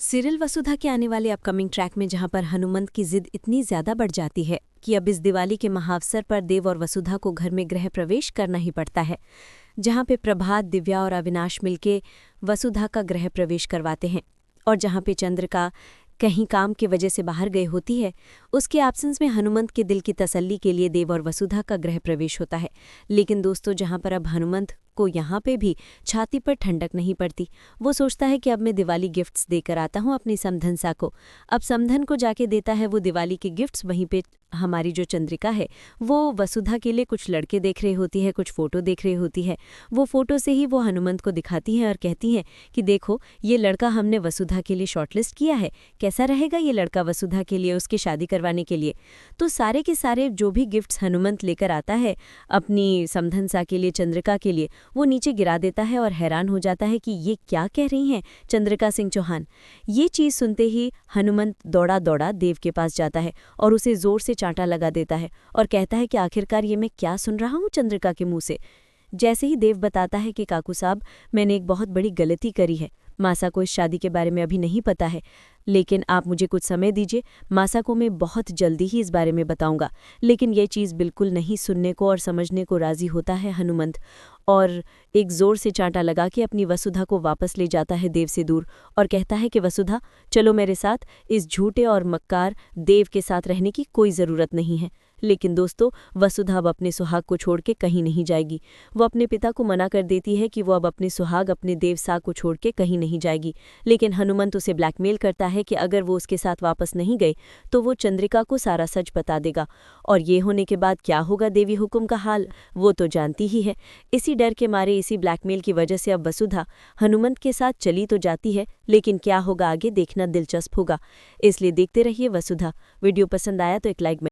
Serial वसुधा के आने वाले अपकमिंग ट्रैक में जहां पर हनुमंत की जिद इतनी ज्यादा बढ़ जाती है कि अब इस दिवाली के महाअवसर पर देव और वसुधा को घर में गृह प्रवेश करना ही पड़ता है, जहां पे प्रभात, दिव्या और अविनाश मिलके वसुधा का गृह प्रवेश करवाते हैं और जहां पे चंद्रिका कहीं काम की वजह से बाहर गई होती है, उसके एब्सेंस में हनुमंत के दिल की तसल्ली के लिए देव और वसुधा का गृह प्रवेश होता है। लेकिन दोस्तों, जहां पर अब हनुमंत को यहाँ पे भी छाती पर ठंडक नहीं पड़ती। वो सोचता है कि अब मैं दिवाली गिफ्ट्स देकर आता हूँ अपनी समधनसा को। अब समधन को जाके देता है वो दिवाली के गिफ्ट्स। वहीं पे हमारी जो चंद्रिका है वो वसुधा के लिए कुछ लड़के देख रही होती है, कुछ फ़ोटो देख रही होती है। वो फ़ोटो से ही वो हनुमंत को दिखाती हैं और कहती हैं कि देखो, ये लड़का हमने वसुधा के लिए शॉर्टलिस्ट किया है, कैसा रहेगा ये लड़का वसुधा के लिए, उसकी शादी करवाने के लिए। तो सारे के सारे जो भी गिफ्ट्स हनुमंत लेकर आता है अपनी समधनसा के लिए, चंद्रिका के लिए, वो नीचे गिरा देता है और हैरान हो जाता है कि ये क्या कह रही हैं चंद्रिका सिंह चौहान। ये चीज़ सुनते ही हनुमंत दौड़ा दौड़ा देव के पास जाता है और उसे ज़ोर से चांटा लगा देता है और कहता है कि आखिरकार ये मैं क्या सुन रहा हूँ चंद्रिका के मुंह से। जैसे ही देव बताता है कि काकू साहब, मैंने एक बहुत बड़ी गलती करी है, मासा को इस शादी के बारे में अभी नहीं पता है, लेकिन आप मुझे कुछ समय दीजिए, मासा को मैं बहुत जल्दी ही इस बारे में बताऊंगा। लेकिन ये चीज़ बिल्कुल नहीं सुनने को और समझने को राज़ी होता है हनुमंत और एक ज़ोर से चांटा लगा के अपनी वसुधा को वापस ले जाता है देव से दूर और कहता है कि वसुधा, चलो मेरे साथ, इस झूठे और मक्कार देव के साथ रहने की कोई ज़रूरत नहीं है। लेकिन दोस्तों, वसुधा अब अपने सुहाग को छोड़ के कहीं नहीं जाएगी। वो अपने पिता को मना कर देती है कि वो अब अपने सुहाग, अपने देवसा को छोड़ के कहीं नहीं जाएगी। लेकिन हनुमंत उसे ब्लैकमेल करता है कि अगर वो उसके साथ वापस नहीं गए तो वो चंद्रिका को सारा सच बता देगा और ये होने के बाद क्या होगा देवी हुकुम का हाल, वो तो जानती ही है। इसी डर के मारे, इसी ब्लैकमेल की वजह से अब वसुधा हनुमंत के साथ चली तो जाती है, लेकिन क्या होगा आगे देखना दिलचस्प होगा। इसलिए देखते रहिए वसुधा। वीडियो पसंद आया तो एक लाइक